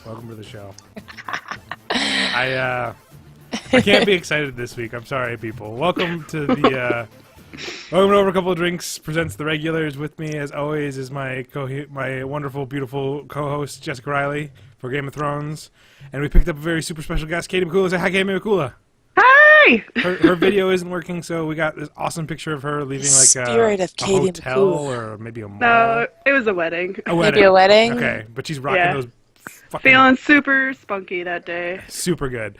Welcome to the show. I can't be excited this week. I'm sorry, people. Welcome to the Welcome to Over a Couple of Drinks presents the regulars. With me, as always, is my wonderful, beautiful co-host Jessica Riley for Game of Thrones, and we picked up a very super special guest, Katie McCula. Say hi, Katie McCula. Hi! Her video isn't working, so we got this awesome picture of her leaving like a hotel or maybe a mall. No, it was a wedding. Maybe a wedding? Okay, but she's rocking those fucking... Feeling super spunky that day. Super good.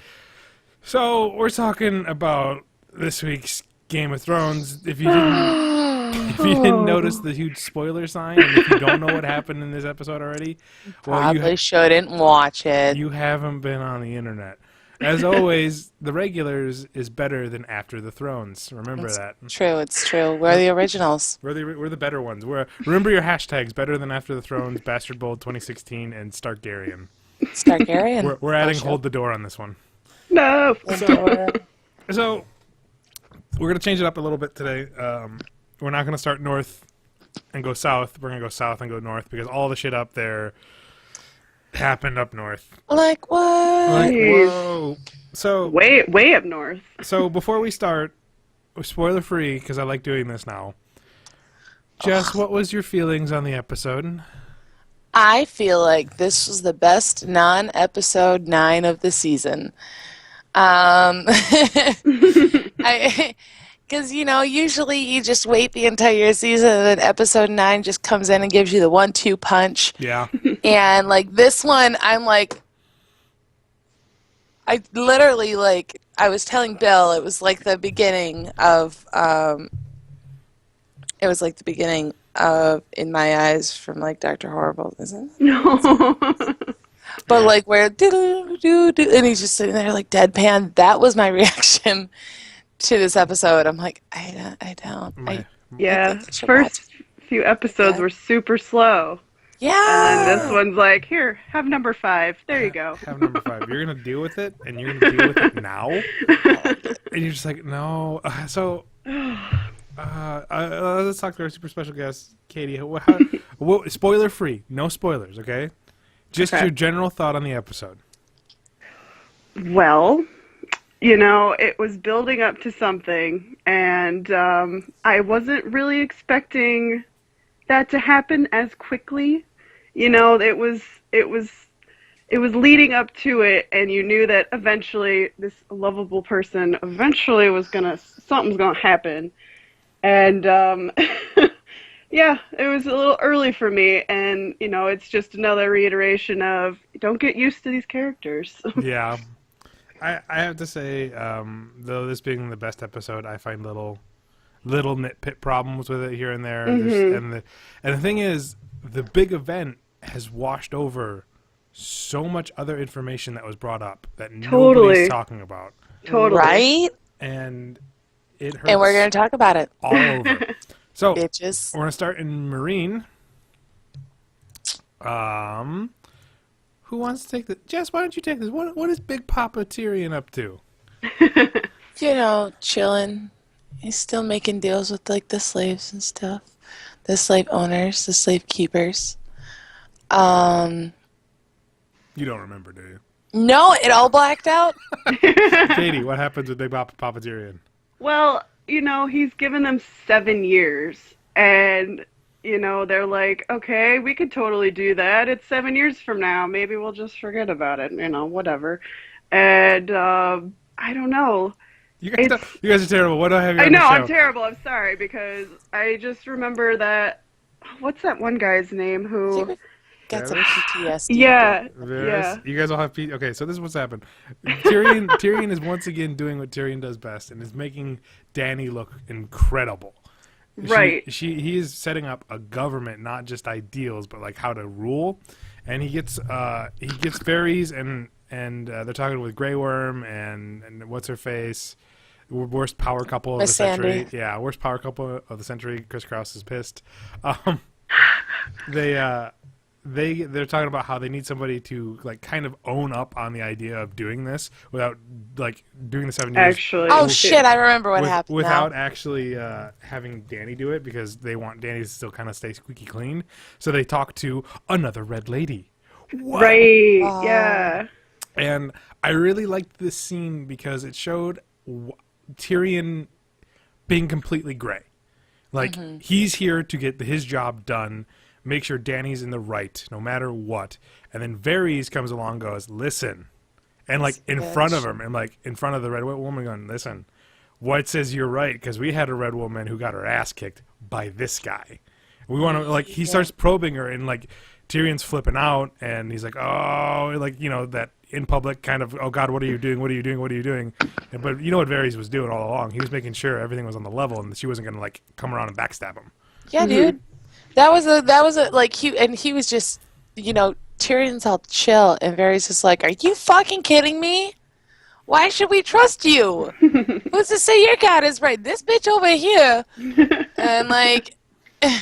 So, we're talking about this week's Game of Thrones. If you didn't notice the huge spoiler sign, and if you don't know what happened in this episode already, well, probably shouldn't watch it. You haven't been on the internet. As always, the regulars is better than After the Thrones. Remember that. True, it's true. We're the originals. We're the better ones. Remember your hashtags: better than After the Thrones, Bastard Bold 2016, and Starkarian. Starkarian. We're adding Hold the Door on this one. No. So we're gonna change it up a little bit today. We're not gonna start north and go south. We're gonna go south and go north because all the shit up there happened up north. Like what? Like, whoa. So way up north. So before we start, spoiler free because I like doing this now. Jess, what was your feelings on the episode? I feel like this was the best non-episode 9 of the season. Because, usually you just wait the entire season and then episode 9 just comes in and gives you the 1-2 punch. Yeah. And, this one, I literally, I was telling Bill, it was like the beginning of, In My Eyes from, Dr. Horrible, isn't it? No. But, where, do-do-do-do, and he's just sitting there, deadpan. That was my reaction to this episode. I'm like, I don't. Yeah, first few episodes were super slow. Yeah. And this one's like, here, have number 5. There you go. Have number 5. You're going to deal with it, and you're going to deal with it now? And you're just like, no. Let's talk to our super special guest, Katie. Spoiler free. No spoilers, okay? Just your general thought on the episode. Well, it was building up to something, and I wasn't really expecting that to happen as quickly. It was leading up to it, and you knew that eventually this lovable person something's gonna happen, and yeah, it was a little early for me, and it's just another reiteration of don't get used to these characters. Yeah. I have to say, though this being the best episode, I find little nitpick problems with it here and there. Mm-hmm. And the thing is, the big event has washed over so much other information that was brought up that nobody's talking about. Totally. Right? And it hurts. And we're going to talk about it. All over. So, bitches. We're going to start in Marine. Who wants to take this? Jess, why don't you take this? What is Big Papa Tyrion up to? Chilling. He's still making deals with, the slaves and stuff. The slave owners, the slave keepers. You don't remember, do you? No, it all blacked out. Katie, what happens with Big Papa Tyrion? Well, he's given them 7 years, and they're like, okay, we could totally do that. It's 7 years from now. Maybe we'll just forget about it, whatever. And I don't know. You guys are terrible. What do I have you on I know, the show? I'm terrible. I'm sorry, because I just remember that, what's that one guy's name who... Got some PTSD. Yeah. You guys all have okay, so this is what's happened. Tyrion is once again doing what Tyrion does best and is making Dany look incredible. Right. He is setting up a government, not just ideals, but how to rule. And he gets fairies and they're talking with Grey Worm and what's her face, worst power couple of the century. Sandy. Yeah, worst power couple of the century. Chris Kraus is pissed. They're talking about how they need somebody to kind of own up on the idea of doing this without doing the 7 years. Actually, shit! I remember what happened. Without actually having Dany do it because they want Dany to still kind of stay squeaky clean. So they talk to another Red Lady. what? Right. Oh. Yeah. And I really liked this scene because it showed Tyrion being completely gray. Like, he's here to get his job done, make sure Dany's in the right, no matter what. And then Varys comes along and goes, listen. And, like, in front of him, and, like, in front of the red woman going, listen, White says you're right, because we had a red woman who got her ass kicked by this guy. We want to, like, he starts probing her, and, like, Tyrion's flipping out, and he's like, oh, like, you know, that in public kind of, oh, God, what are you doing? What are you doing? What are you doing? But you know what Varys was doing all along? He was making sure everything was on the level and that she wasn't going to, like, come around and backstab him. Yeah, dude. That was a, like, he was just, you know, Tyrion's all chill, and Varys just like, are you fucking kidding me? Why should we trust you? Who's to say your God is right? This bitch over here. And, like, it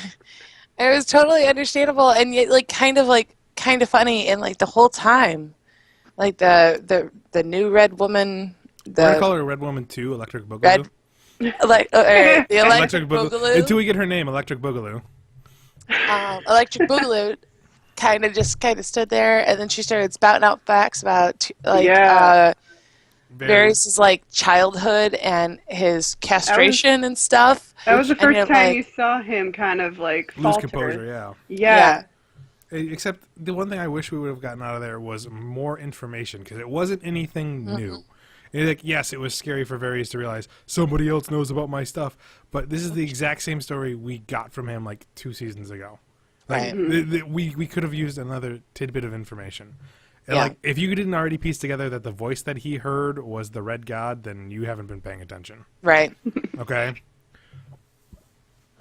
was totally understandable, and yet, like, kind of funny, and, like, the whole time. Like, the new red woman. We're going to call her Red Woman 2, Electric Boogaloo. The Electric Boogaloo. Boogaloo. Until we get her name, Electric Boogaloo. Electric Boogaloo kind of stood there, and then she started spouting out facts about, like, Varys' like childhood and his castration and stuff. That was the first time like, you saw him kind of like lose falter. composure. Yeah. Except the one thing I wish we would have gotten out of there was more information, because it wasn't anything new. Like, yes, it was scary for Varys to realize somebody else knows about my stuff, but this is the exact same story we got from him like 2 seasons ago. Like, we could have used another tidbit of information. And like, if you didn't already piece together that the voice that he heard was the Red God, then you haven't been paying attention. Right. Okay?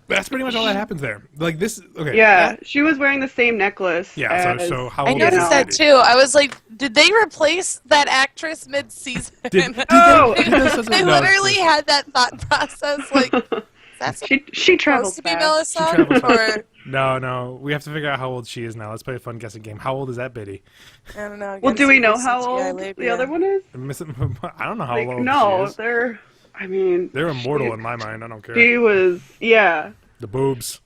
That's pretty much all that happens there. Like, this, okay. Yeah, she was wearing the same necklace. Yeah, so how I old is noticed that too. I was like, did they replace that actress mid-season? I literally had that thought process. Like, that's she travels supposed to be fast. Melisandre? No. We have to figure out how old she is now. Let's play a fun guessing game. How old is that Biddy? I don't know. Well, do we know how old the other one is? I don't know how old no, she is. they're immortal in my mind. I don't care. She was, The boobs.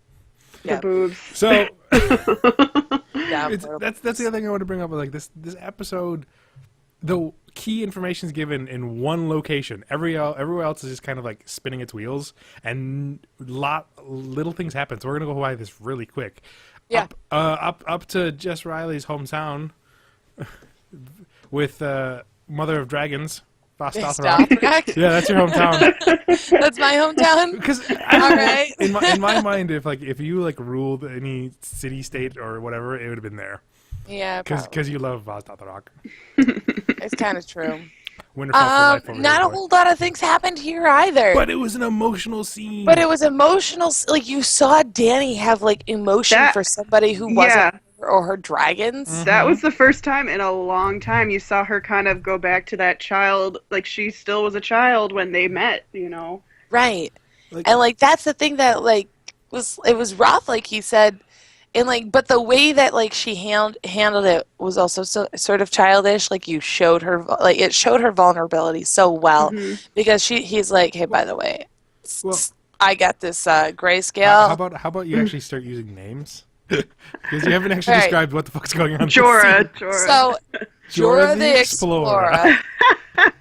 the boobs. So Yeah, that's the other thing I want to bring up. Like this episode, the key information is given in one location. Everywhere else is just kind of like spinning its wheels, and little things happen. So we're gonna go by this really quick. Yeah. Up to Jess Riley's hometown with Mother of Dragons. Dothrak? Yeah, that's your hometown. That's my hometown. Because right. in my mind, if you like ruled any city, state, or whatever, it would have been there. Yeah, because you love Dothrak. It's kind of true. Winterfell for life. Not a whole lot of things happened here either. But it was an emotional scene. But it was emotional. Like, you saw Dany have like emotion for somebody who wasn't her or her dragons. That was the first time in a long time you saw her kind of go back to that child. Like, she still was a child when they met, you know? Right. And like, that's the thing that like it was rough, like he said. And like, but the way that like she handled it was also sort of childish. Like, you showed her, like, it showed her vulnerability so well, because he's like, hey, by the way, I got this grayscale. How about you actually start using names? Because you haven't actually described what the fuck's going on. Jorah. So Jorah the Explorer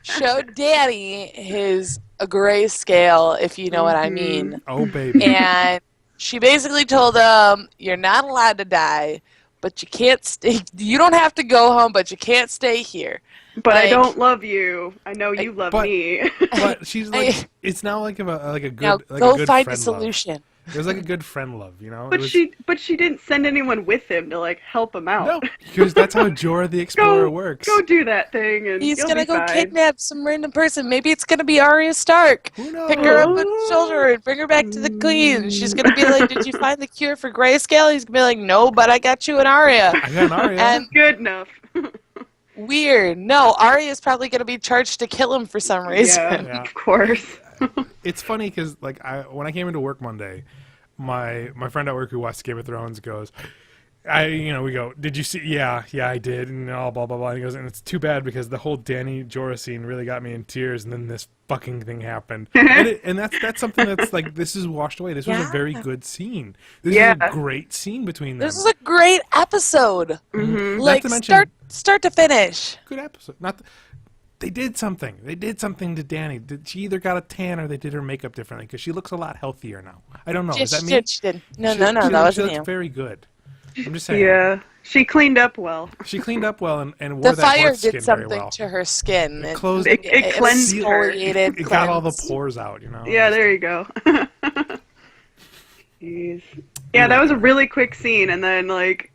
showed Dany his grayscale, if you know what I mean. Oh, baby. And she basically told him, you're not allowed to die, but you can't stay. You don't have to go home, but you can't stay here. But like, I don't love you. I know you love me. But she's like, it's now like a good. Now like go a good find friend a solution. Love. It was like a good friend love, you know. But she didn't send anyone with him to like help him out. No, because that's how Jorah the Explorer works. Go do that thing, and he's gonna go kidnap some random person. Maybe it's gonna be Arya Stark. Who knows? Pick her up on the shoulder and bring her back to the Queen. She's gonna be like, "Did you find the cure for grayscale?" He's gonna be like, "No, but I got you an Arya." I got an Arya. And good enough. Weird. No, Arya's probably gonna be charged to kill him for some reason. Yeah. Of course. It's funny because like when I came into work Monday, my friend at work who watched Game of Thrones goes, we go, did you see? Yeah, I did, and all blah blah blah. And he goes, and it's too bad because the whole Danny Jorah scene really got me in tears, and then this fucking thing happened, and that's something that's like this is washed away. This was a very good scene. This is a great scene between them. This was a great episode. Mm-hmm. Like Not to mention, start to finish. good episode. They did something. They did something to Danny. She either got a tan or they did her makeup differently because she looks a lot healthier now. I don't know. Is that me? She did. No, that wasn't you. Very good. I'm just saying. Yeah, she cleaned up well. She cleaned up well and wore The that fire horse skin did very something well. to her skin. It closed. It cleansed her. Exfoliated, It got all the cleansed. pores out. You know. Yeah, there you go. Jeez. Yeah, that was a really quick scene, and then like.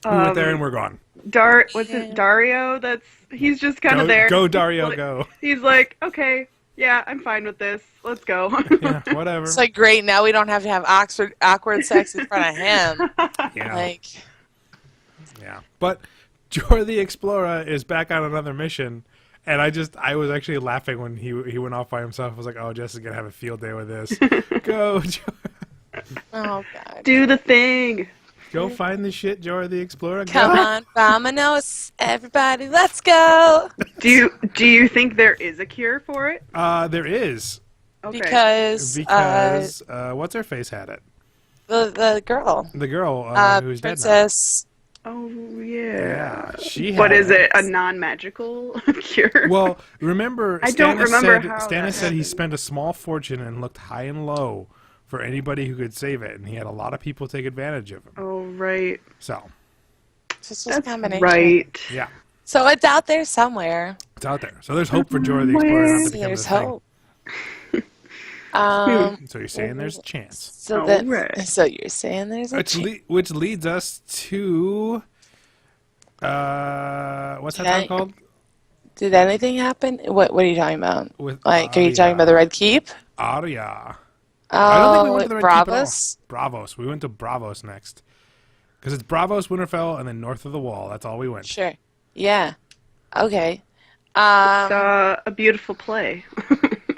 We went there and we're gone. Was it Dario? He's just kind of there. Go Dario, go. He's like, okay, yeah, I'm fine with this. Let's go. Yeah, whatever. It's like great. Now we don't have to have awkward sex in front of him. Yeah. Like, yeah. But Jorah the Explorer is back on another mission, and I was actually laughing when he went off by himself. I was like, oh, Jess is gonna have a field day with this. Go, Jorah. oh god. Do the thing. Go find the shit, Jorah the Explorer. Come on, vamonos, everybody, let's go. Do you think there is a cure for it? There is. Okay. Because what's her face had it? the girl, The girl who's Princess. Oh dead now. yeah. Yeah, she. What had is it? A non-magical cure? Well, remember, I don't remember how Stannis that said he happened. spent a small fortune and looked high and low for anybody who could save it, and he had a lot of people take advantage of him. Oh right. So, Just a That's combination. right. yeah, So it's out there somewhere. it's out there. So there's hope for Jorah the Explorer not to So become there's this thing. hope. So you're saying there's a chance. So Alright. so you're saying there's a Which leads us to what's that town called? Did anything happen? What are you talking about? With Like, are you talking about the Red Keep? Arya. Oh, I don't think we went to the Red Keep at all. Bravos? Bravos. We went to Bravos next. Because it's Bravos, Winterfell, and then north of the Wall. That's all we went. Sure. Yeah. Okay. A beautiful play.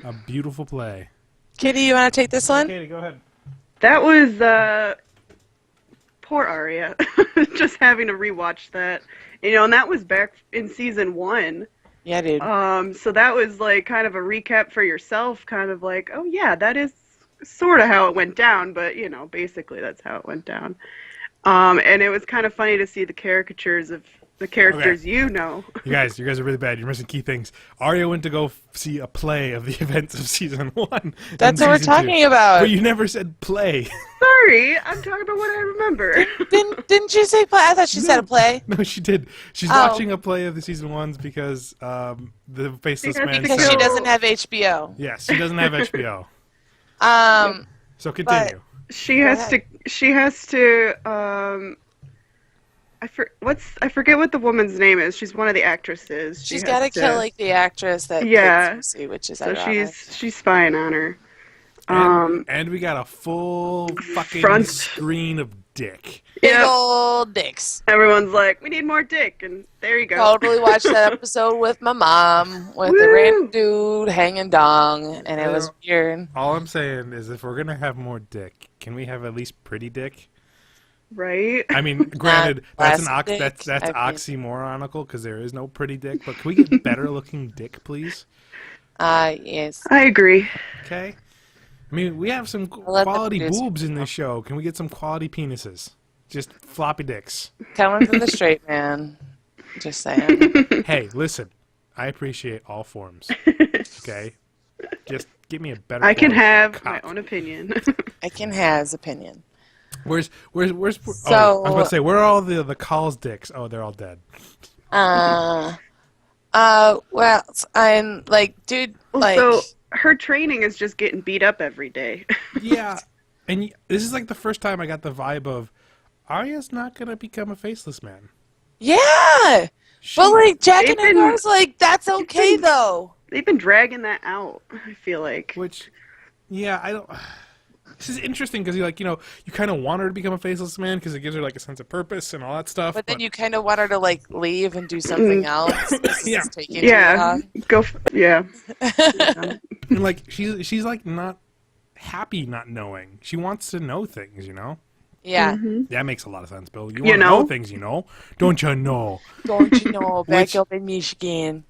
A beautiful play. Kitty, you want to take this one? Katie, go ahead. That was poor Arya. Just having to rewatch that. And that was back in season 1. Yeah, dude. So that was like kind of a recap for yourself, kind of like, oh yeah, that is sort of how it went down, but basically that's how it went down. And it was kind of funny to see the caricatures of the characters Okay. you know. You guys are really bad. You're missing key things. Arya went to go see a play of the events of season 1. That's what we're talking about. But you never said play. Sorry, I'm talking about what I remember. Didn't you say play? I thought she said a play. No, she did. She's Oh. watching a play of the season 1s because the faceless Because man. Because said- she doesn't have HBO. Yes, she doesn't have HBO. So But continue. She has to. I forget what the woman's name is. She's one of the actresses. she's got to kill like the actress that Yeah. plays Lucy, which is So ironic. she's spying on her. And we got a full fucking Front. screen of dick. Big Yep. old dicks. Everyone's like, we need more dick, and there you go. Totally watched that episode with my mom with the Woo! random dude hanging dong, and it was weird. All I'm saying is if we're going to have more dick, can we have at least pretty dick? Right? I mean, granted, that's plastic that's dick, I mean. oxymoronical because there is no pretty dick, but can we get better looking dick, please? Yes. I agree. Okay? I mean, we have some let the quality producer boobs in this show. Can we get some quality penises? Just floppy dicks. Coming from the straight man. Just saying. Hey, listen. I appreciate all forms. Okay? Just give me a better I can quality have cock. my own opinion. I can has opinion. Where's So- I was about to say, where are all the calls dicks? Oh, they're all dead. Well, I'm like, dude, like, So her training is just getting beat up every day. Yeah. And this is like the first time I got the vibe of Arya's not going to become a faceless man. yeah. But like, Jack and They've been- Hagar's like, that's okay though. They've been dragging that out, I feel like. Which, yeah, I don't... This is interesting because you kind of want her to become a faceless man because it gives her like a sense of purpose and all that stuff. But then you kind of want her to like leave and do something else. This Yeah. is taking too Yeah. long. Yeah. and like she's like not happy not knowing. She wants to know things, Yeah. That makes a lot of sense, Bill. You You want to know know? things you know, don't you know? Don't you know, back Which- up in Michigan.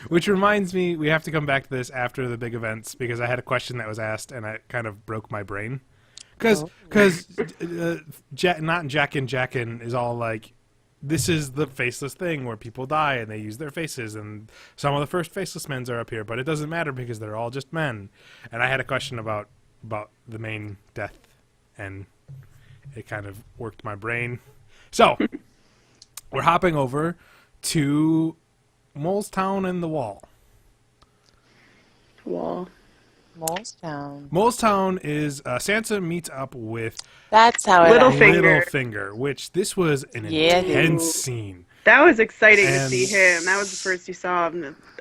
Which reminds me, we have to come back to this after the big events because I had a question that was asked and it kind of broke my brain. Because not Jackin' is all like, this is the faceless thing where people die and they use their faces, and some of the first faceless men are up here, but it doesn't matter because they're all just men. And I had a question about the main death, and it kind of worked my brain. So we're hopping over to Molestown and the Wall. Wall. Molestown. Molestown is Sansa meets up with That's how it Littlefinger. Littlefinger, which this was an Yeah, dude. intense scene. That was exciting to And- see him. That was the first you saw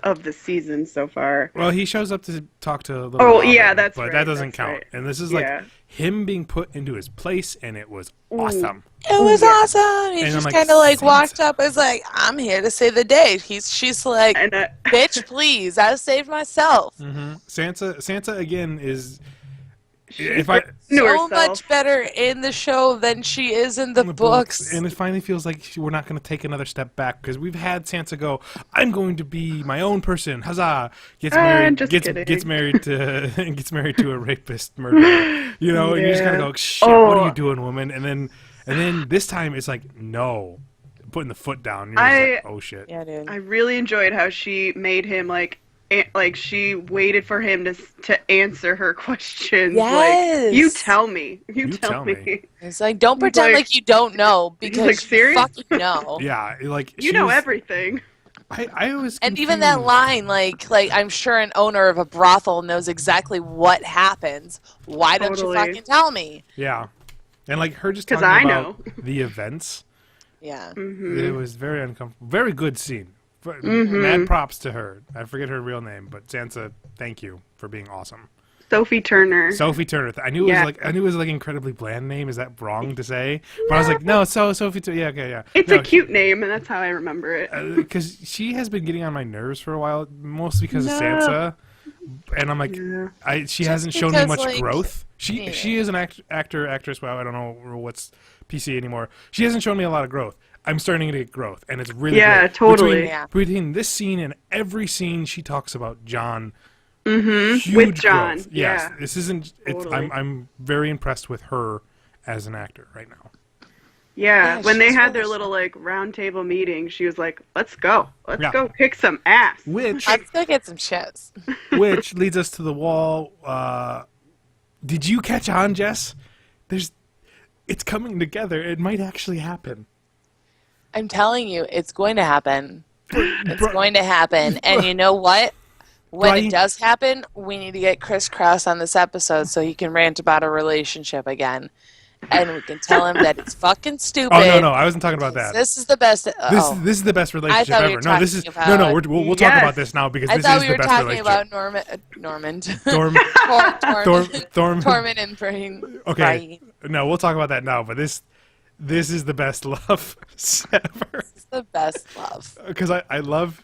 of the season so far. Well, he shows up to talk to Little Oh, Robin, yeah, that's but right, that doesn't that's count. right. And this is Yeah. like him being put into his place, and it was awesome. It was awesome. He And I'm just like, kind of like Sansa. walked up and was like, I'm here to save the day. She's like, And bitch, please. I saved myself. Sansa again is she if I knew So herself. much better in the show than she is in the in the books. and it finally feels like we're not going to take another step back because we've had Sansa go, I'm going to be my own person, huzzah! Gets married, just gets kidding. married to gets married to a rapist murderer, you know, and you just gotta Yeah. go, shit, what are Oh. you doing, woman? And then this time it's like, no, putting the foot down. You're just like, oh shit. Yeah, dude. I really enjoyed how she made him like she waited for him to answer her questions. Yes. Like, you tell me. You tell tell me. me. It's like, don't pretend like- like you don't know because like, you serious? fucking know. Yeah, like You know she's- everything. I was And even that confused. line, like I'm sure an owner of a brothel knows exactly what happens. Why don't you Totally. fucking tell me? Yeah, and like her just 'Cause talking I about the events. Yeah. It was very uncomfortable. Very good scene. Mad props to her. I forget her real name, but Sansa, thank you for being awesome. Sophie Turner. Sophie Turner. I knew it was like incredibly bland name. Is that wrong to say? But I was like, no, Sophie Turner. Yeah, okay, yeah. It's No, a cute name, and that's how I remember it. because she has been getting on my nerves for a while, mostly because of No. Sansa. And I'm like, Yeah. she hasn't shown me because, much like, growth. She is an actress. Well, I don't know what's PC anymore. She hasn't shown me a lot of growth. I'm starting to get growth, and it's really Yeah, great. totally. Between this scene and every scene she talks about John. Huge With John, growth. Yes, yeah. this isn't. Totally. I'm very impressed with her as an actor right now. Yeah, Yeah, when they she's had their really- little like round table meeting, she was like, "Let's go, let's Yeah. go kick some ass." Which Let's go get some shits. which leads us to the wall. Did you catch on, Jess? It's coming together. It might actually happen. I'm telling you, it's going to happen. It's Bri- going to happen. And you know what? When Brian- it does happen, we need to get Chris Cross on this episode so he can rant about a relationship again. And we can tell him that it's fucking stupid. Oh no, I wasn't talking about that. This is the best. This is the best relationship thought we ever. were No, this is talking about- we'll talk Yes. about this now because I this thought is we the were best talking relationship. about Normand. Thorm, Thorm. Tormund and Brain. Okay, no, we'll talk about that now. But this is the best love ever It's the best love. because I love.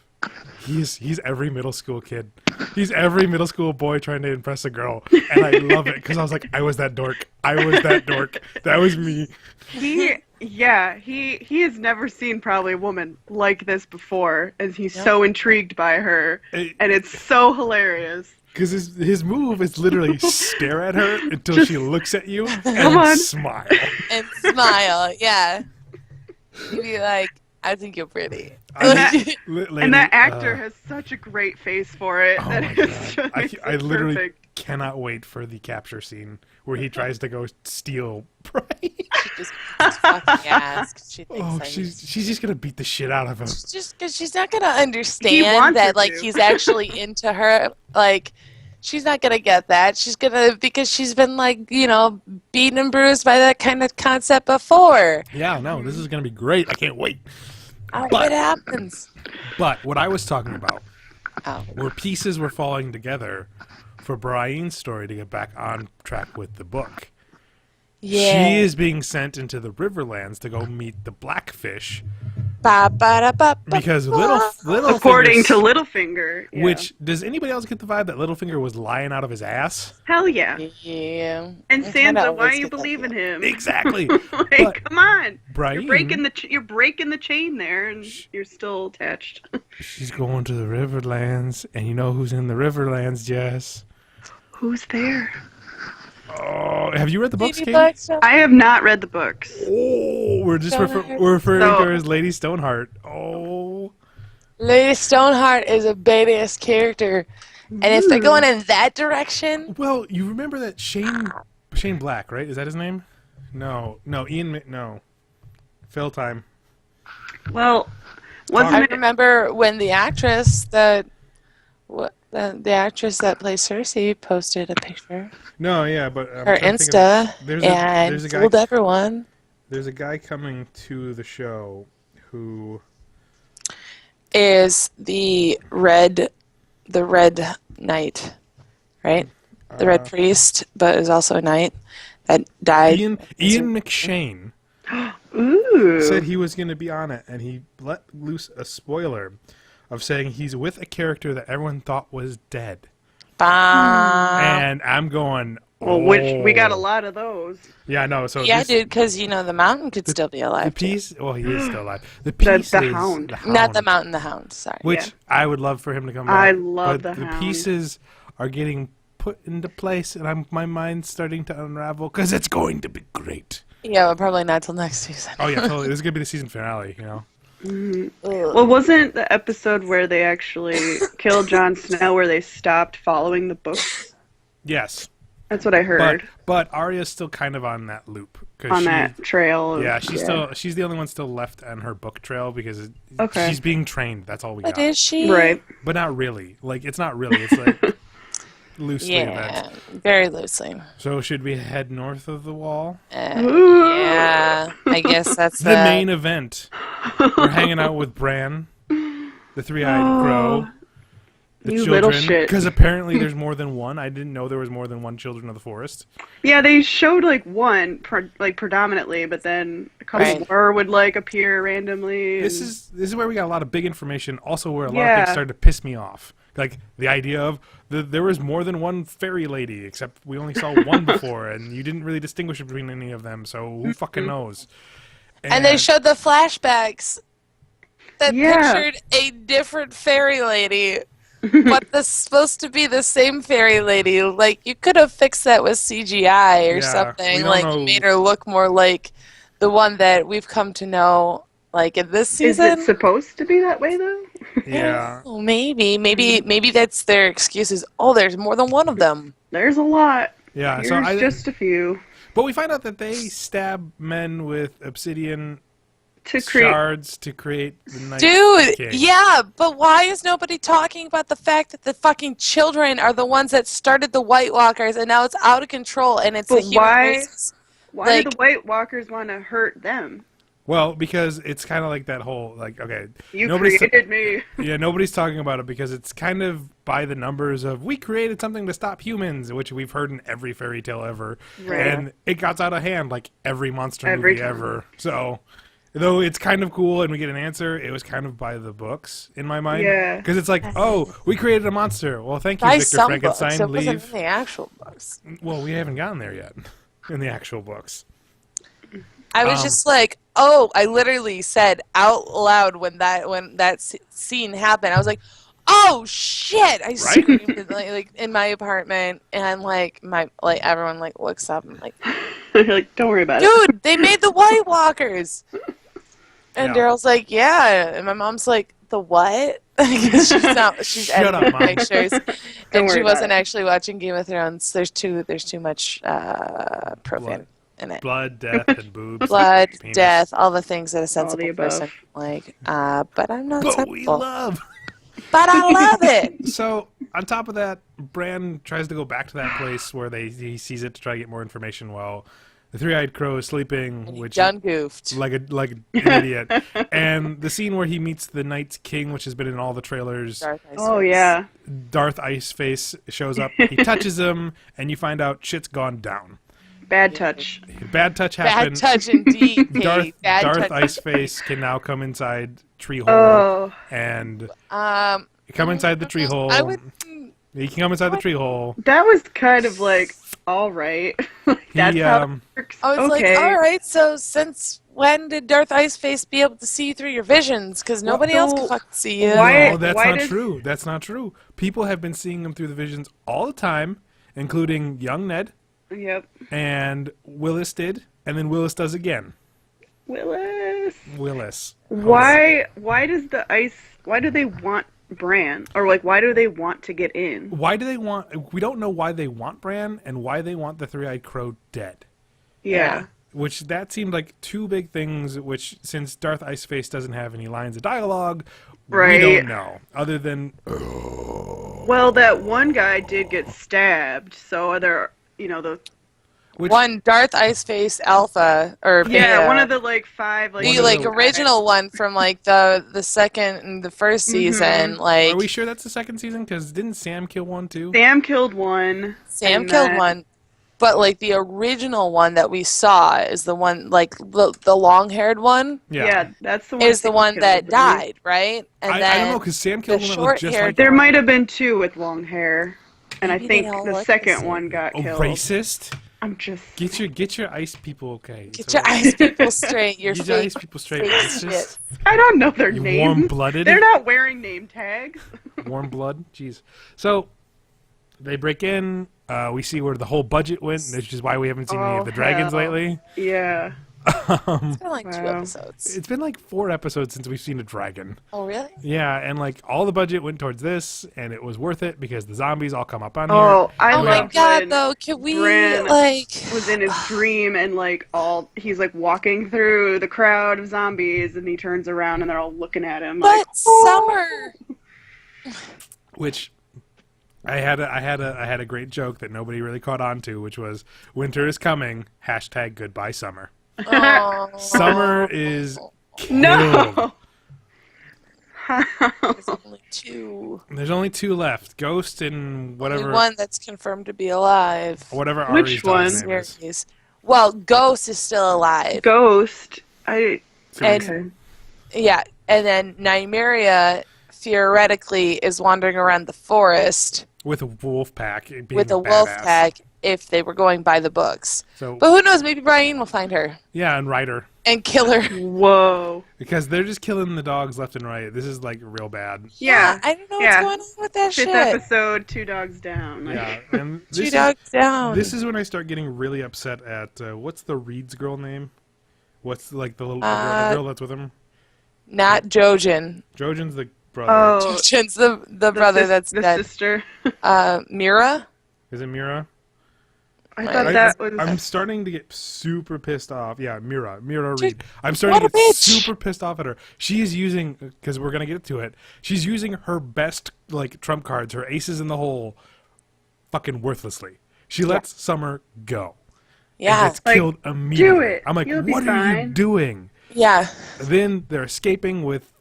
He's every middle school kid. He's every middle school boy trying to impress a girl, and I love it because I was like, I was that dork. I was that dork. That was me. He has never seen probably a woman like this before, and he's so intrigued by her, It- and it's so hilarious. Because his move is literally stare at her until she looks at you Come and on. smile. And smile. Yeah. You'd be like, I think you're pretty. And that actor has such a great face for it. Oh that my it's God. just I literally perfect. cannot wait for the capture scene where he tries to go steal Brian. She just beats his fucking ass 'cause she thinks Oh, that she's just gonna beat the shit out of him. She's just because she's not gonna He understand wants her that like to. he's actually into her. Like she's not gonna get that. She's gonna because she's been like beaten and bruised by that kind of concept before. Yeah, no, this is gonna be great. I can't wait. All right, But- what happens? But what I was talking about Oh, were pieces were falling together for Brian's story to get back on track with the book. yeah. She is being sent into the Riverlands to go meet the Blackfish, Ba, ba, da, ba, ba, Because ba. According to Littlefinger, Littlefinger. Yeah. which does anybody else get the vibe that Littlefinger was lying out of his ass? Hell yeah. Yeah. And I kinda Sansa, why always you get that believe in feeling. him? Exactly. Like, But come on. Brian, You're breaking the chain there, and you're still attached. she's going to the Riverlands, and you know who's in the Riverlands, Jess? Who's there? Oh, have you read the books, Baby Kate? bugs, I have not read the books. Oh, we're just Stoneheart. we're referring So- to her as Lady Stoneheart. Oh, Lady Stoneheart is a badass character. And if they're going in that direction, well, you remember that Shane Black, right? Is that his name? No, no. Fill time. Well, I wasn't it? remember when the actress that the actress that plays Cersei posted a picture, No, yeah, but her Insta, there's and a guy. fooled everyone. There's a guy coming to the show who Is the Red Knight, right? The Red Priest, but is also a knight that died. Ian McShane Ooh. said he was going to be on it, and he let loose a spoiler of saying he's with a character that everyone thought was dead. Bah. And I'm going, Well, which we got a lot of those. Yeah, I know. So Yeah, this, dude, because the mountain could still be the alive. too. piece. Well, he is still alive. The piece The is Hound. Not the mountain, the hound. Sorry. which Yeah. I would love for him to come back. I love but the Hound. pieces are getting put into place, and my mind's starting to unravel because it's going to be great. Yeah, but probably not till next season. Oh yeah, totally. This is gonna be the season finale. You know. Well, wasn't the episode where they actually killed Jon Snow where they stopped following the books? Yes. That's what I heard But Arya's still kind of on that loop on that trail. Yeah, she's the only one still left on her book trail because Okay. she's being trained. That's all we But got. is she? Right. But not really. Like it's not really. It's like loosely. Yeah, That's, very loosely. so should we head north of the wall? Yeah, I guess that's The main event. We're hanging out with Bran, the three-eyed crow, the You little children. shit. Because apparently there's more than one. I didn't know there was more than one Children of the Forest. Yeah, they showed like one, predominantly, but then a couple Right. more would like appear randomly. This and- is where we got a lot of big information. Also, where a lot of Yeah. things started to piss me off. Like the idea of there was more than one fairy lady, except we only saw one before, and you didn't really distinguish between any of them. So who fucking knows? And they showed the flashbacks that Yeah. pictured a different fairy lady, but this supposed to be the same fairy lady. Like you could have fixed that with CGI or Yeah, we something, don't like know. made her look more like the one that we've come to know, like in this Is season. it supposed to be that way though? Yeah. Oh, maybe that's their excuses. Oh, there's more than one of them. There's a lot. Yeah. Here's So just a few but we find out that they stab men with obsidian to create. shards to create the Night Dude, King. yeah, but why is nobody talking about the fact that the fucking children are the ones that started the White Walkers and now it's out of control and it's But the human why- race? Why like- do the White Walkers want to hurt them? Well, because it's kind of like that whole okay. You nobody's created me. Yeah, nobody's talking about it because it's kind of by the numbers of we created something to stop humans, which we've heard in every fairy tale ever, Right. and it got out of hand like every monster Every movie time. ever. So, though it's kind of cool and we get an answer, it was kind of by the books in my mind. Yeah. Because it's like, oh, we created a monster. Well, thank you, By Victor some books, Frankenstein. it wasn't Leave. in the actual books. Well, we haven't gotten there yet in the actual books. I was just like, oh, I literally said out loud when that scene happened. I was like, oh shit! I screamed like in my apartment, and like everyone like looks up and like, You're like, don't worry about it. dude, they made the White Walkers. And Yeah. Daryl's like, yeah, and my mom's like, the what? She's Shut up, editing Mom. pictures, Don't and worry she about wasn't it. actually watching Game of Thrones. There's too much profane Blood. in it. Blood, death, and boobs. Blood, penis. death, all the things that a All the sensible above. person like. But I'm not But we sensible. love. But I love it. So on top of that, Bran tries to go back to that place where he sees it to try to get more information. While the three-eyed crow is sleeping, which Done goofed. like an idiot. And the scene where he meets the Night's King, which has been in all the trailers. Darth Ice Oh Face. yeah. Darth Iceface shows up. He touches him, and you find out shit's gone down. Bad touch. Bad touch Bad happened. touch indeed, Kate. Bad Darth touch. Iceface can now come inside tree hole Oh. and Um, come inside the tree hole. I would. He can come inside the tree hole. That was kind of like, all right. That's how it works. I was okay. like, all right. So since when did Darth Iceface be able to see you through your visions? Because nobody else can so fucking see you. why- No, that's why not does- true. That's not true. People have been seeing him through the visions all the time, including young Ned, Yep. and Willis did, and then Willis does again. Willis. Willis. Why do they want Bran? Or like why do they want to get in? Why do they want... We don't know why they want Bran and why they want the Three-Eyed Crow dead. Yeah. Which, that seemed like two big things, which, since Darth Iceface doesn't have any lines of dialogue, Right. we don't know. Other than... Well, that one guy did get stabbed, so are there, the Which, One Darth Iceface Alpha or Beta. one of the like 5 like the of like the- original one from like the second and the first season. Like are we sure that's the second season? Because didn't Sam kill one, too? Sam killed one. Sam and killed then- one, but like the original one that we saw is the one like the long-haired one Yeah, that's the one. is the Sam one killed, that but died, right? And I then don't know, because Sam killed the one that looked just short-haired- like... There might have been 2 with long hair, and Maybe I they think all the look the second same. one got Oh, killed. racist? I'm just Get your ice people okay. get your ice people straight. You're Get your fake. ice people straight. fake Racist. shit. I don't know their You names. warm-blooded. They're not wearing name tags. Warm blood. Jeez. So they break in. We see where the whole budget went, which is why we haven't seen any of the dragons hell. lately. Yeah. It's been like 2 Wow. episodes. It's been like 4 episodes since we've seen a dragon. Oh really? Yeah, and like all the budget went towards this, and it was worth it because the zombies all come up on Oh, I Oh my love god, when though, can we Bran like was in his dream and like he's like walking through the crowd of zombies and he turns around and they're all looking at him like, but Summer here. Which I had a great joke that nobody really caught on to, which was winter is coming. # goodbye summer. Oh, Summer is killed. No. there's only 2. There's only 2 left. Ghost and whatever. Only one that's confirmed to be alive. Whatever Which Ari's one? dog's name is. Series. Well, Ghost is still alive. Ghost. And Okay. yeah, and then Nymeria theoretically is wandering around the forest With a wolf pack. Being with a wolf badass. pack if they were going by the books. So But who knows? Maybe Brian will find her yeah, and Ryder. and kill her. Whoa. Because they're just killing the dogs left and right. This is like real bad. Yeah. I don't know Yeah. what's going on with that 5th shit. episode, 2 dogs down. Yeah, and this 2 is, dogs down. this is when I start getting really upset at what's the Reed's girl name? What's like the little the girl that's with him? Not Jojen. Jojen's the brother. Oh, Jojen's the brother that's the dead. sister. Mira? Is it Mira? I thought I- that was. I'm starting to get super pissed off. Yeah, Mira Dude, Reed. I'm starting what to a get bitch. super pissed off at her. She is using, because we're gonna get to it. She's using her best like trump cards, her aces in the hole, fucking worthlessly. She lets Summer go. Yeah. And gets Like, killed immediately. it. I'm like, You'll be what are you fine." doing? Yeah. Then they're escaping with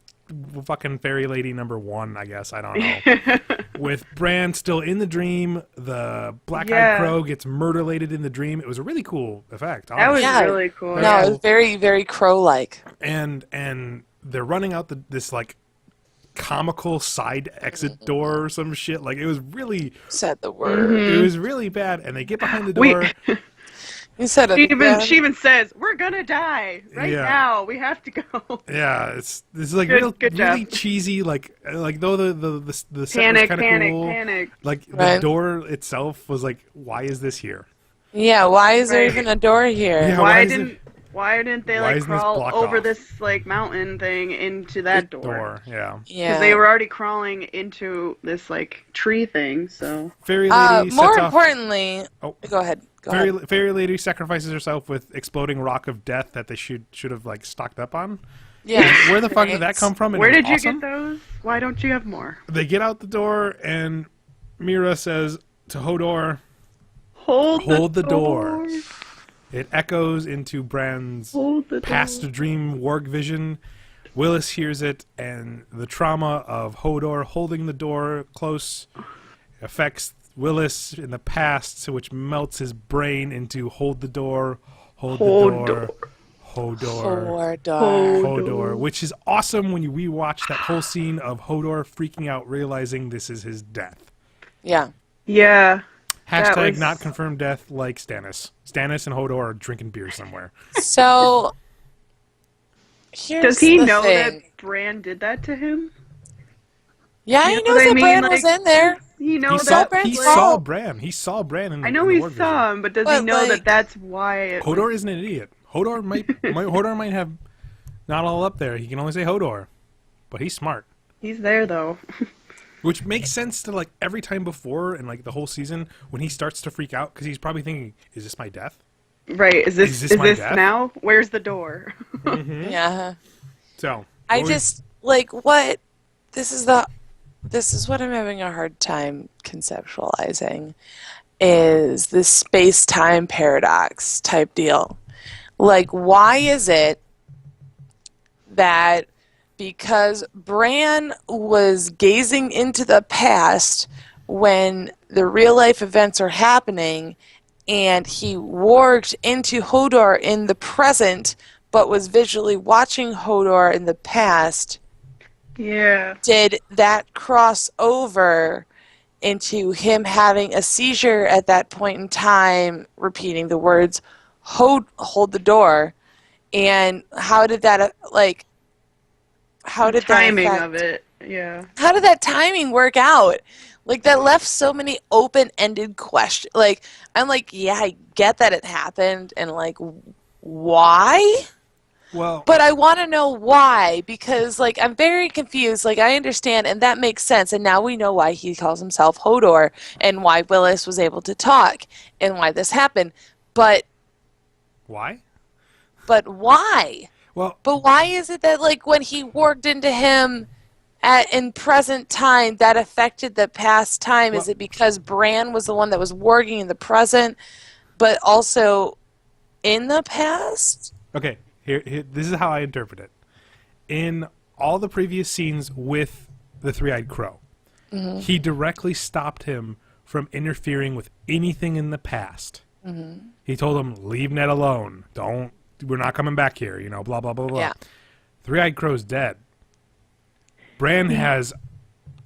fucking fairy lady number 1, I guess. I don't know. With Bran still in the dream, the black-eyed Yeah. crow gets murder-lated in the dream. It was a really cool effect. That was honestly. Yeah. really cool. Yeah. No, it was very, very crow-like. And they're running out this like comical side exit door or some shit. Like it was really Said the word. it was really bad. And they get behind the We- door. You said it. She even says, "We're gonna die right Yeah. now. We have to go." Yeah, it's like Good really job. cheesy. Like though the set was Panic, kind of panic, cool. panic. Like the Right. door itself was like, why is this here? Yeah, why is there Right. even a door here? Yeah. Why is didn't they why like isn't this crawl blocked over off? this like mountain thing into that door? Yeah. Yeah. Because they were already crawling into this like tree thing. So Fairy lady more sets off. importantly, Oh. go ahead. Go ahead. Fairy lady sacrifices herself with exploding rock of death that they should have like stocked up on. Yeah. Where the fuck did that come from? And where it was did you awesome. get those? Why don't you have more? They get out the door, and Mira says to Hodor, Hold the door. It echoes into Bran's Hold the past door. dream warg vision. Willis hears it, and the trauma of Hodor holding the door close affects Willis in the past, which melts his brain into hold the door, hold the door, Hodor, Hodor, which is awesome when you rewatch that whole scene of Hodor freaking out, realizing this is his death. Yeah. Yeah. Hashtag not confirmed death like Stannis. Stannis and Hodor are drinking beer somewhere. So, here's Does he the know thing. that Bran did that to him? Yeah, You he know knows what I that mean? Bran Like, was in there. He He knows saw, that. he Bran saw saw- Bran. He saw Bran in I know in the he Ward saw vision. him, but does But, he know like- that that's why it Hodor isn't an idiot. Hodor might have not all up there. He can only say Hodor, but he's smart. He's there, though. Which makes sense to like every time before and like the whole season when he starts to freak out because he's probably thinking, "Is this my death?" Right. Is this my death? now? Where's the door? Yeah. So I what was- just, like, what? This is what I'm having a hard time conceptualizing, is this space-time paradox type deal. Like, why is it that because Bran was gazing into the past when the real-life events are happening, and he warged into Hodor in the present, but was visually watching Hodor in the past, Yeah. did that cross over into him having a seizure at that point in time, repeating the words, hold the door, and how did that, like, how did Timing that affect, of it. Yeah. how did that timing work out? Like, that left so many open-ended questions. Like, I'm like, yeah, I get that it happened, and, like, why? well, But I want to know why, because, like, I'm very confused. Like, I understand, and that makes sense, and now we know why he calls himself Hodor, and why Willis was able to talk, and why this happened. But why? why? Well, But why is it that, like, when he warged into him in present time, that affected the past time? Is Well- it because Bran was the one that was warging in the present, but also in the past? okay. Here, this is how I interpret it. In all the previous scenes with the Three-Eyed Crow, he directly stopped him from interfering with anything in the past. He told him, "Leave Ned alone. We're not coming back here." You know, blah blah blah blah. Yeah. Three-Eyed Crow's dead. Bran has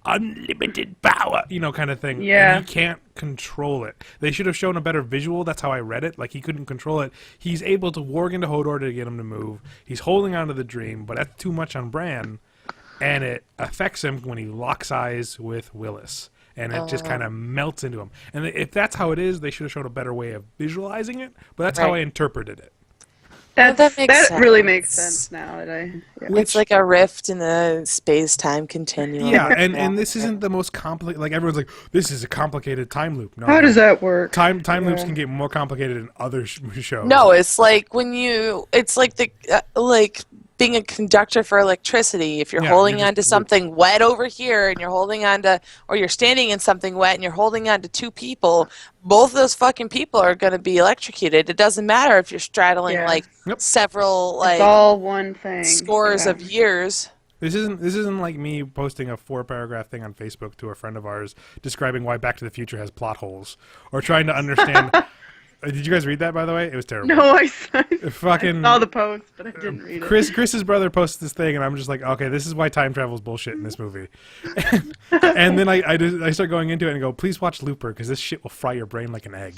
unlimited power, you know, kind of thing. Yeah. And he can't control it. They should have shown a better visual. That's how I read it. Like, he couldn't control it. He's able to warg into Hodor to get him to move. He's holding on to the dream, but that's too much on Bran. And it affects him when he locks eyes with Willis. And it just kind of melts into him. And if that's how it is, they should have shown a better way of visualizing it. But that's how I Right. interpreted it. Well, that makes really sense. makes sense now that I. Yeah. It's like a rift in the space-time continuum. Yeah, and this isn't the most complicated. Like, everyone's like, this is a complicated time loop. No, How does that work? Time loops Yeah. can get more complicated in other shows. No, it's like it's like the like being a conductor for electricity. If you're Yeah, holding you're on to just- something wet over here, and you're holding on to, or you're standing in something wet, and you're holding on to two people, both of those fucking people are going to be electrocuted. It doesn't matter if you're straddling Yeah. like Yep. several It's like all one thing. scores Yeah. of years. This isn't like me posting a 4-paragraph thing on Facebook to a friend of ours describing why Back to the Future has plot holes or trying to understand. Did you guys read that, by the way? It was terrible. No, I Fucking saw the post, but I didn't read it. Chris's brother posted this thing, and I'm just like, okay, this is why time travel is bullshit in this movie. And then I start going into it and go, please watch Looper, because this shit will fry your brain like an egg.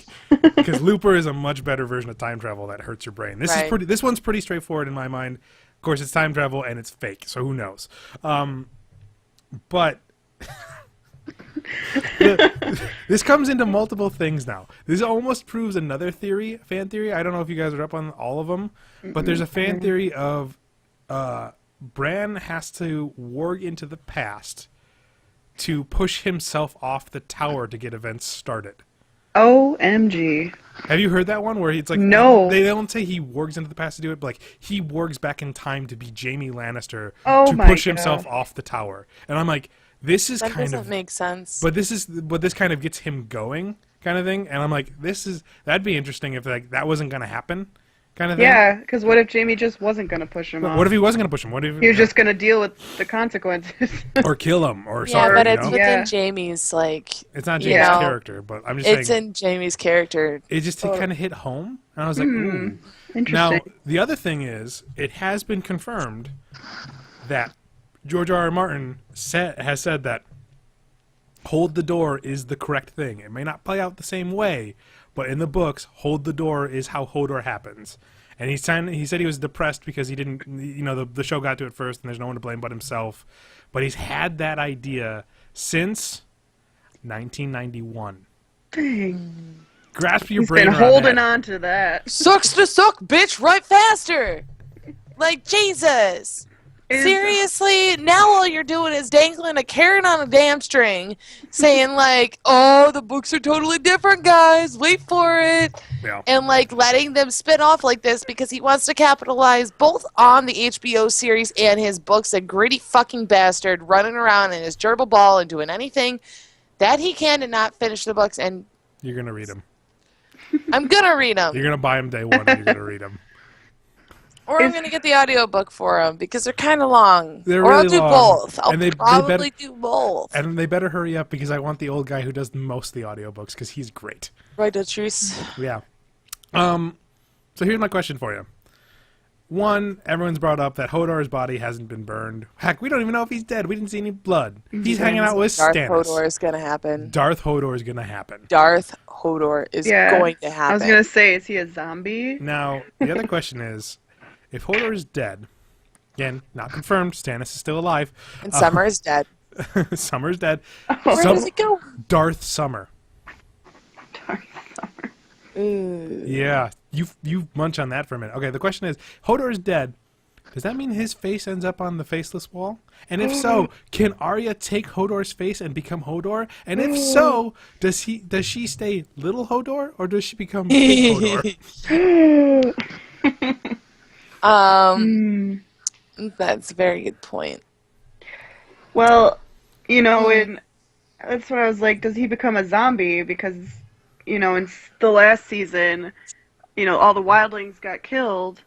Because Looper is a much better version of time travel that hurts your brain. Right. This one's pretty straightforward in my mind. Of course, it's time travel and it's fake, so who knows? But this comes into multiple things now. This almost proves another fan theory. I don't know if you guys are up on all of them, but there's a fan theory of Bran has to warg into the past to push himself off the tower to get events started. OMG. Have you heard that one where it's like, No. they don't say he wargs into the past to do it, but like he wargs back in time to be Jaime Lannister Oh to my push himself God. off the tower. And I'm like, this is That kind doesn't of make sense. but this kind of gets him going kind of thing. And I'm like, that'd be interesting if like that wasn't going to happen kind of thing. Yeah, because what if Jamie just wasn't going to push him off? What if he wasn't going to push him? What if He was just going to deal with the consequences. or kill him or Yeah, something? but you it's know? within Jamie's, like... It's not you Jamie's know, character, but I'm just It's saying. in Jamie's character. It just kind of hit home, and I was like, ooh. Interesting. Now, the other thing is, it has been confirmed that George R. R. Martin has said that hold the door is the correct thing. It may not play out the same way, but in the books, hold the door is how Hodor happens. And he said he was depressed because he didn't, the show got to it first, and there's no one to blame but himself. But he's had that idea since 1991. Dang. Grasp your He's brain been around holding that. on to that. Sucks to suck, bitch, right faster! Like, Jesus! Seriously, now all you're doing is dangling a carrot on a damn string, saying like, oh, the books are totally different, guys, wait for it. Yeah. And like letting them spin off like this because he wants to capitalize both on the HBO series and his books, a gritty fucking bastard running around in his gerbil ball and doing anything that he can to not finish the books. And You're going to read them. I'm going to read them. You're going to buy them day one and you're going to read them. Or I'm going to get the audiobook for them because they're kind of long. They're or really I'll do long. both. I'll And they probably do both. And they better hurry up because I want the old guy who does most of the audiobooks because he's great. Right, Latrice? Yeah. So here's my question for you. One, everyone's brought up that Hodor's body hasn't been burned. Heck, we don't even know if he's dead. We didn't see any blood. He's hanging out with Darth Stannis. Hodor is going to happen. Darth Hodor is going to happen. Darth Hodor is going to happen. I was going to say, is he a zombie? Now, the other question is, if Hodor is dead, again, not confirmed, Stannis is still alive. And Summer is dead. Summer's dead. Where does it go? Darth Summer. Darth Summer. Ooh. Yeah, you munch on that for a minute. Okay, the question is, Hodor is dead. Does that mean his face ends up on the faceless wall? And if so, can Arya take Hodor's face and become Hodor? And if so, does she stay little Hodor or does she become big Hodor? That's a very good point. Well, that's what I was like, does he become a zombie? Because, in the last season, all the wildlings got killed,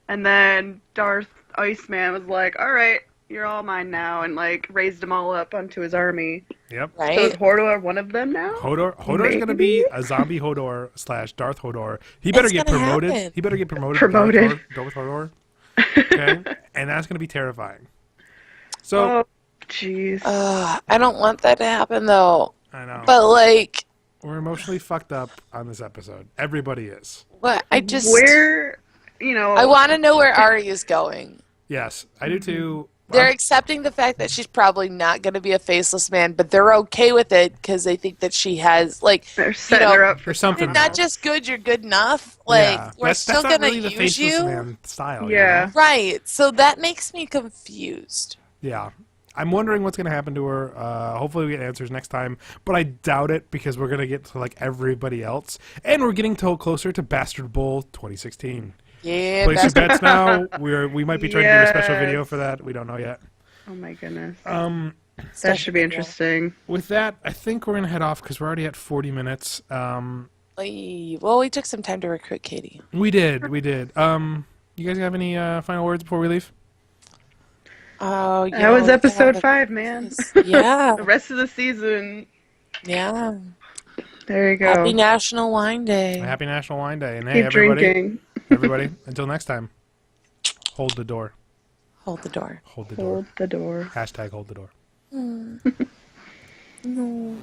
and then Darth Iceman was like, all right, you're all mine now, and, like, raised them all up onto his army. Yep. So is Right? Hodor one of them now? Hodor's going to be a zombie Hodor / Darth Hodor. He better It's get gonna promoted. happen. He better get promoted. Promoted. To Darth Hodor. Okay? And that's going to be terrifying. So, Oh, jeez. I don't want that to happen, though. I know. But, like, We're emotionally fucked up on this episode. Everybody is. what? I just... Where, I want to know where Ari is going. Yes, I do too. They're accepting the fact that she's probably not going to be a faceless man, but they're okay with it because they think that she has, like, they're setting her up for Or something. you're not just good, you're good enough. Like, Yeah. we're That's still not going to really the use faceless you. man style. Yeah. You know? Right. So that makes me confused. Yeah. I'm wondering what's going to happen to her. Hopefully we get answers next time, but I doubt it because we're going to get to like everybody else, and we're getting closer to Bastard Bowl 2016. Yeah, Place your that's bets now. We might be trying to do a special video Yes. for that. We don't know yet. Oh my goodness. Um, That should be interesting. with that, I think we're going to head off because we're already at 40 minutes. Well, we took some time to recruit Katie. We did. You guys have any final words before we leave? Oh, yeah. That was we episode have 5, man. Yeah. The rest of the season. Yeah. There you go. Happy National Wine Day. Happy National Wine Day. And hey, Keep everybody, drinking. everybody, until next time, hold the door. Hold the door. Hold the door. Hold the door. Hashtag hold the door. No.